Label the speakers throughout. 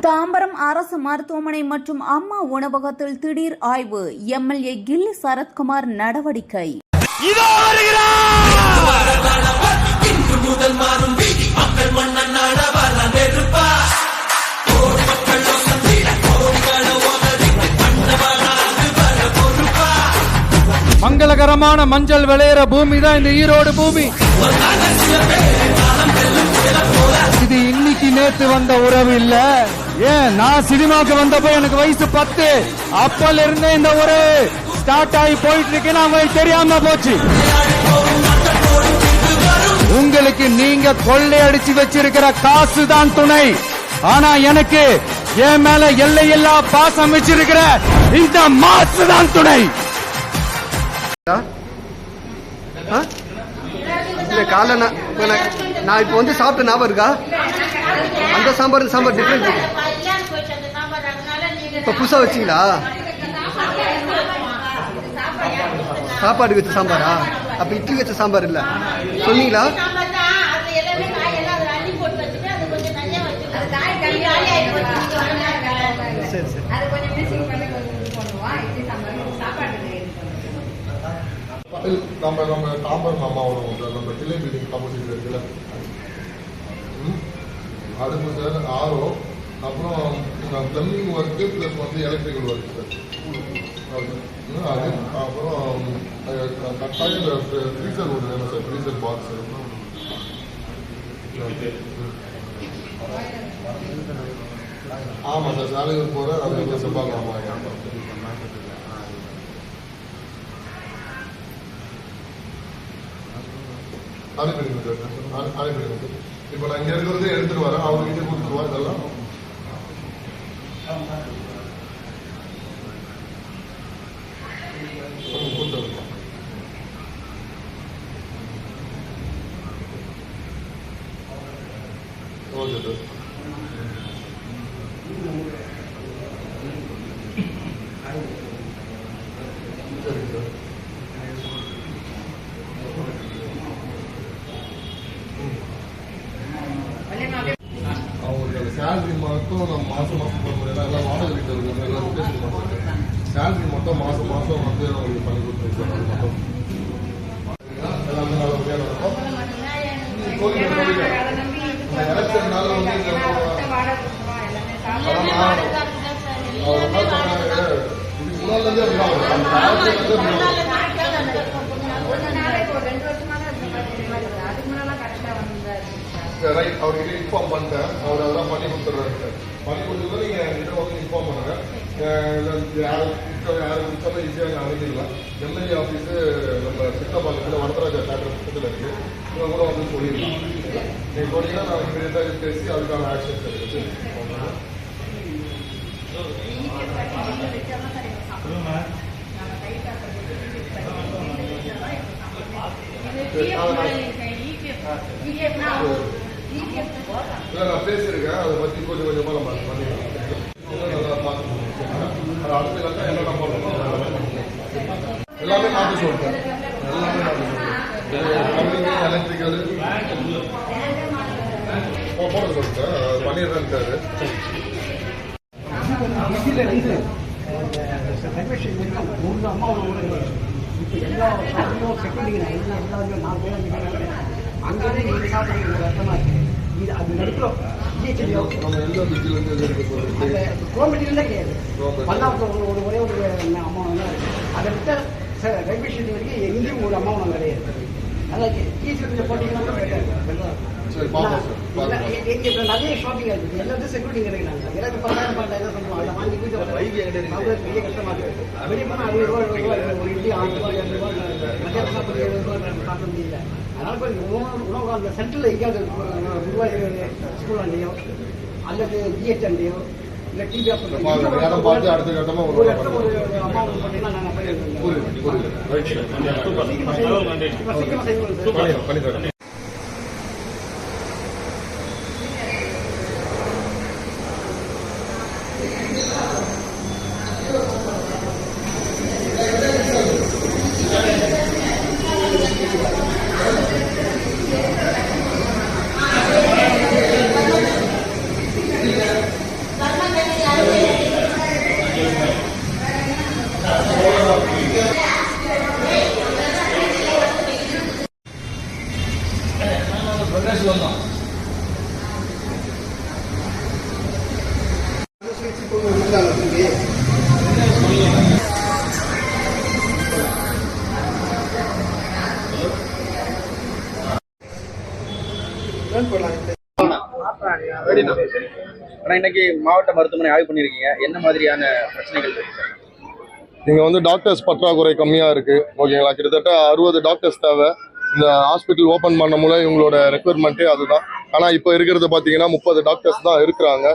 Speaker 1: தாம்பரம் அரசு மருத்துவமனை மற்றும் அம்மா உணவகத்தில் திடீர் ஆய்வு. எம்எல்ஏ கில்லி சரத்குமார் நடவடிக்கை.
Speaker 2: மங்களகரமான மஞ்சள் விளையிற பூமி தான் இந்த ஈரோடு பூமி. இது இன்னைக்கு நேத்து வந்த உறவு இல்ல. ஏன் நான் சினிமாவுக்கு வந்தப்போ எனக்கு வயசு 10. அப்பல இருந்தே இந்த உறவு ஸ்டார்ட் ஆகி போயிட்டு இருக்குன்னு அவங்களுக்கு தெரியாம போச்சு. உங்களுக்கு நீங்க கொள்ளையடிச்சு வச்சிருக்கிற காசு தான் துணை. ஆனா எனக்கு என் மேல எல்லையில்லா பாசம் வச்சிருக்கிற இந்த மாசு தான் துணை.
Speaker 3: காலை நான் இப்போ வந்து சாப்பிட்ட ஞாபகம் இருக்கா? அந்த சாம்பார் சாம்பார் டிஃப்ரெண்ட் இருக்கு. இப்போ புதுசா வச்சிங்களா? சாப்பாடு வச்ச சாம்பாரா? அப்ப இட்லி வச்ச சாம்பார் இல்ல சொன்னீங்களா? சரி சரி.
Speaker 4: நம்ம தாம்பரம் அம்மாவோட நம்ம கிளை பில்டிங் ஆப்போசிட் இருக்குல்ல, அதுக்கு சார் ஆரோ, அப்புறம் பிளம்பிங் ஒர்க்கு ப்ளஸ் வந்து எலக்ட்ரிக்கல் ஒர்க் சார். அது அப்புறம் கட்டாயம் ஃப்ரீசர் ஒன்று வேணும் சார், ஃப்ரீசர் பாக்ஸ். ஆமாம் சார், சாலையூர் போகிற அது செவ்வாய் ஆமாம். அனுப்பிடுங்க சார், அனுப்பிடுங்க. இப்போ நான் இங்கே இருக்கிறதே எடுத்துட்டு வரேன், அவர்கிட்ட கொடுத்துருவா இதெல்லாம். கொடுத்துருங்க. Okay sir. சரிங்க சார். அவங்களுக்கு சேலரி மட்டும் நம்ம மாசம் போட முடியல, எல்லாம் வாடகை வீட்டில் இருக்காங்க, எல்லாம் ரொட்டேஷன் பண்ணுறாங்க. சேலரி மட்டும் மாசம் வந்து அவங்களுக்கு பண்ணி கொடுத்துருக்கோம். அது மட்டும் எல்லாமே நல்லபடியாக நடக்கும். எலெக்ஷன்னால வந்து அவர் என்ன சொன்னாங்க, இதுக்கு முன்னாலேருந்தே ரைட், அவர்கிட்ட இன்ஃபார்ம் பண்ணிட்டேன். அவர் அதெல்லாம் பண்ணி கொடுத்துட்றாரு. பண்ணி கொடுத்துருந்தா நீங்கள் என்கிட்ட வந்து இன்ஃபார்ம் பண்ணுங்க. யாரு கொடுத்தாலும் ஈஸியாக அணுகிடலாம். எம்எல்ஏ ஆஃபீஸு நம்ம சித்தப்பாக்கத்தில் வடதராஜா தேட்டர் பக்கத்தில் இருக்கு. இவங்க கூட வந்து சொல்லிடலாம். நீங்கள் சொன்னீங்கன்னா நான் இமீடியட்டாக பேசி அதுக்கான ஆக்ஷன்ஸ் எடுத்து நான் பேசியிருக்கேன். அதை பற்றி கொஞ்சம் கொஞ்சமாக நம்ம பண்ணிக்கலாம். நல்லா பார்க்கணும். அடுத்த கட்டம் என்னென்ன பண்ணணும் எல்லாமே மாற்றி சொல்லிட்டேன். எல்லாமே மாற்றி சொல்லிட்டேன். எலக்ட்ரிக்கல் போட சொல்லிட்டேன். அது பண்ணிடுறேன்ட்டாரு.
Speaker 3: அது நடுக்கிறோம்.
Speaker 4: நம்ம எந்த பிஜில இருந்து
Speaker 3: கிடையாது. ஒரே ஒரு அம்மா அதை விட்ட ரயில்வே ஸ்டேஷன் வரைக்கும் எங்கேயும் ஒரு அம்மா கிடையாது. அதான் ஈஸியில் போட்டீங்கன்னா நிறைய ஷாப்பிங் இருக்குது. எல்லாத்தையும் செக்யூரிட்டி கிடைக்கிறாங்க. எனக்கு 10,000 சொல்லுவோம். அதை வாங்கி பெரிய கஷ்டமாக இருக்குது. வெளியே போனால் 60 ரூபா ஒரு இட்லி 6 ரூபா 7 ரூபா மத்தியானம் சாப்பிட்டு 7 ரூபா சாப்பிட முடியல. அதனால உணவு அந்த சென்டரில் எங்கேயாவது ரூபாய் ஸ்கூலாண்டையோ அல்லது ஜிஹெச்என்டையோ இல்லை டிவி
Speaker 4: அடுத்த கட்டமாக
Speaker 3: ஒரு இடத்துல ஒரு அம்மாவுக்கு பார்த்தீங்கன்னா நாங்கள்
Speaker 4: பண்ணி
Speaker 5: ஆனா இன்னைக்கு மாவட்ட மருத்துவமனை ஆய்வு பண்ணிருக்கீங்க, என்ன மாதிரியான பிரச்சனைகள் இருக்கு?
Speaker 4: இங்க வந்து டாக்டர்ஸ் பற்றாக்குறை கம்மியா இருக்கு. ஓகேங்களா, கிட்டத்தட்ட 60 டாக்டர்ஸ் தேவை. இந்த ஹாஸ்பிட்டல் ஓபன் பண்ண மூலம் இவங்களோட ரெக்குயர்மெண்ட்டே அதுதான். ஆனா இப்போ இருக்கிறது பாத்தீங்கன்னா 30 டாக்டர்ஸ் தான் இருக்கிறாங்க.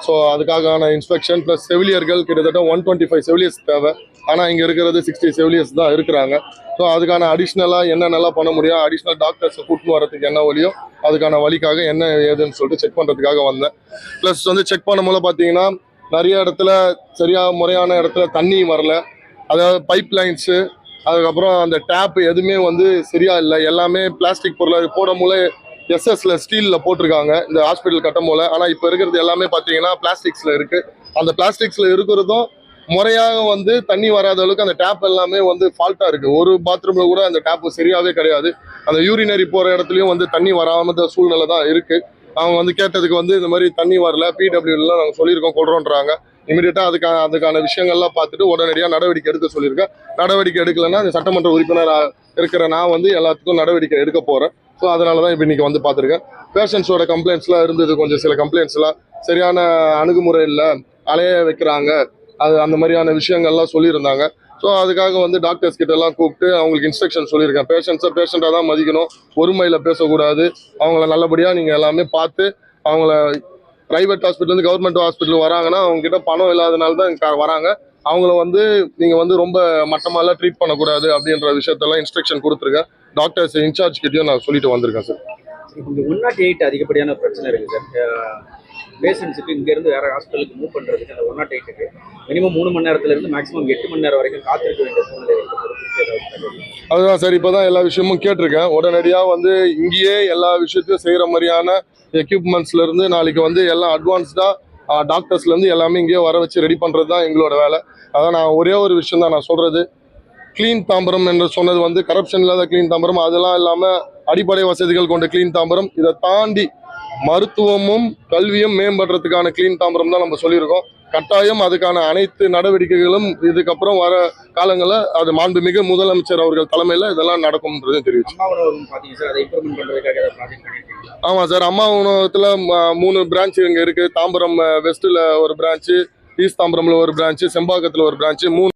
Speaker 4: ஸோ அதுக்கான இன்ஸ்பெக்ஷன் பிளஸ் செவிலியர்கள் கிட்டத்தட்ட 125 செவிலியர்ஸ் தேவை. ஆனா இங்க இருக்கிறது 60 செவிலியர்ஸ் தான் இருக்கிறாங்க. ஸோ அதுக்கான அடிஷ்னலா என்னென்னலாம் பண்ண முடியும், அடிஷ்னல் டாக்டர்ஸை கூட்டின்னு வரதுக்கு என்ன வழியோ அதுக்கான வழிக்காக என்ன ஏதுன்னு சொல்லிட்டு செக் பண்றதுக்காக வந்தேன். பிளஸ் வந்து செக் பண்ணும்போது பாத்தீங்கன்னா நிறைய இடத்துல சரியா முறையான இடத்துல தண்ணி வரல. அதாவது பைப் லைன்ஸு, அதுக்கப்புறம் அந்த டேப் எதுவுமே வந்து சரியா இல்லை. எல்லாமே பிளாஸ்டிக் பொருள் போடும் போல எஸ்எஸ்ல ஸ்டீலில் போட்டிருக்காங்க இந்த ஹாஸ்பிட்டல் கட்டும் போல. ஆனால் இப்போ இருக்கிறது எல்லாமே பார்த்தீங்கன்னா பிளாஸ்டிக்ஸில் இருக்கு. அந்த பிளாஸ்டிக்ஸில் இருக்கிறதும் முறையாக வந்து தண்ணி வராத அளவுக்கு அந்த டேப் எல்லாமே வந்து ஃபால்ட்டாக இருக்கு. ஒரு பாத்ரூம்ல கூட அந்த டேப் சரியாவே கிடையாது. அந்த யூரினரி போகிற இடத்துலையும் வந்து தண்ணி வராம சூழ்நிலை தான் இருக்கு. அவங்க வந்து கேட்டதுக்கு வந்து இந்த மாதிரி தண்ணி வரல, பிடபிள்யூலாம் நாங்கள் சொல்லியிருக்கோம் கொடுறோன்றாங்க. இமீடியட்டா அதுக்கான விஷயங்கள்லாம் பார்த்துட்டு உடனடியாக நடவடிக்கை எடுக்க சொல்லியிருக்கேன். நடவடிக்கை எடுக்கலைன்னா அந்த சட்டமன்ற உறுப்பினர் இருக்கிற நான் வந்து எல்லாத்துக்கும் நடவடிக்கை எடுக்க போறேன். ஸோ அதனால தான் இப்போ இன்னைக்கு வந்து பார்த்துருக்கேன். பேஷண்ட்ஸோட கம்ப்ளைண்ட்ஸ்லாம் இருந்தது, கொஞ்சம் சில கம்ப்ளைண்ட்ஸ்லாம் சரியான அணுகுமுறை இல்லை, அலைய வைக்கிறாங்க, அது அந்த மாதிரியான விஷயங்கள்லாம் சொல்லியிருந்தாங்க. ஸோ அதுக்காக வந்து டாக்டர்ஸ் கிட்ட எல்லாம் கூப்பிட்டு அவங்களுக்கு இன்ஸ்ட்ரக்ஷன் சொல்லியிருக்கேன். பேஷண்ட்ஸை பேஷண்ட்டாக தான் மதிக்கணும், ஒருமையில் பேசக்கூடாது. அவங்கள நல்லபடியாக நீங்கள் எல்லாமே பார்த்து அவங்கள பிரைவேட் ஹாஸ்பிட்டல் கவர்மெண்ட் ஹாஸ்பிட்டல் வராங்கன்னா அவங்க கிட்ட பணம் இல்லாதனால தான் வராங்க. அவங்கள வந்து நீங்க வந்து ரொம்ப மட்டமாலாம் ட்ரீட் பண்ணக்கூடாது அப்படின்ற விஷயத்தெல்லாம் இன்ஸ்ட்ரக்ஷன் கொடுத்துருக்கேன். டாக்டர்ஸ் இன்சார்ஜ் கிட்டயும் நான் சொல்லிட்டு வந்திருக்கேன் சார்.
Speaker 5: இங்க 108 அதிகப்படியான பிரச்சனை இருக்கு சார். பேஷண்ட்ஸுக்கு இங்க இருந்து வேற ஹாஸ்பிட்டலுக்கு மூவ் பண்றதுக்கு அந்த 108க்கு மினிமம் 3 மணி நேரத்துல இருந்து மேக்ஸிமம் 8 மணி நேரம் வரைக்கும் காத்திருக்க வேண்டிய சூழ்நிலை இருக்கு.
Speaker 4: அதுதான் சார், இப்பதான் எல்லா விஷயமும் கேட்டிருக்கேன். உடனடியா வந்து இங்கேயே எல்லா விஷயத்தையும் செய்யற மாதிரியான எக்யூப்மெண்ட்ஸ்ல இருந்து நாளைக்கு வந்து எல்லாம் அட்வான்ஸ்டா டாக்டர்ஸ்ல இருந்து எல்லாமே இங்கேயே வர வச்சு ரெடி பண்றது தான் எங்களோட வேலை. அதான் நான் ஒரே ஒரு விஷயம் தான் நான் சொல்றது, கிளீன் தாம்பரம் என்று சொன்னது வந்து கரப்ஷன் இல்லாத கிளீன் தாம்பரம், அதெல்லாம் இல்லாம அடிப்படை வசதிகள் கொண்ட கிளீன் தாம்பரம். இதை தாண்டி மருத்துவமும் கல்வியும் மேம்படுறதுக்கான கிளீன் தாம்பரம் தான் நம்ம சொல்லியிருக்கோம். கட்டாயம் அதுக்கான அனைத்து நடவடிக்கைகளும் இதுக்கப்புறம் வர காலங்களில் அது மாண்புமிகு முதலமைச்சர் அவர்கள் தலைமையில் இதெல்லாம் நடக்கும்ன்றது தெரிவிச்சு. ஆமா சார், அம்மா உணவகத்துல 3 பிரான்ச் இங்க இருக்கு. தாம்பரம் வெஸ்ட்ல ஒரு பிரான்ச்சு, ஈஸ்ட் தாம்பரம்ல ஒரு பிரான்ச்சு, செம்பாக்கத்துல ஒரு பிரான்ச்சு, 3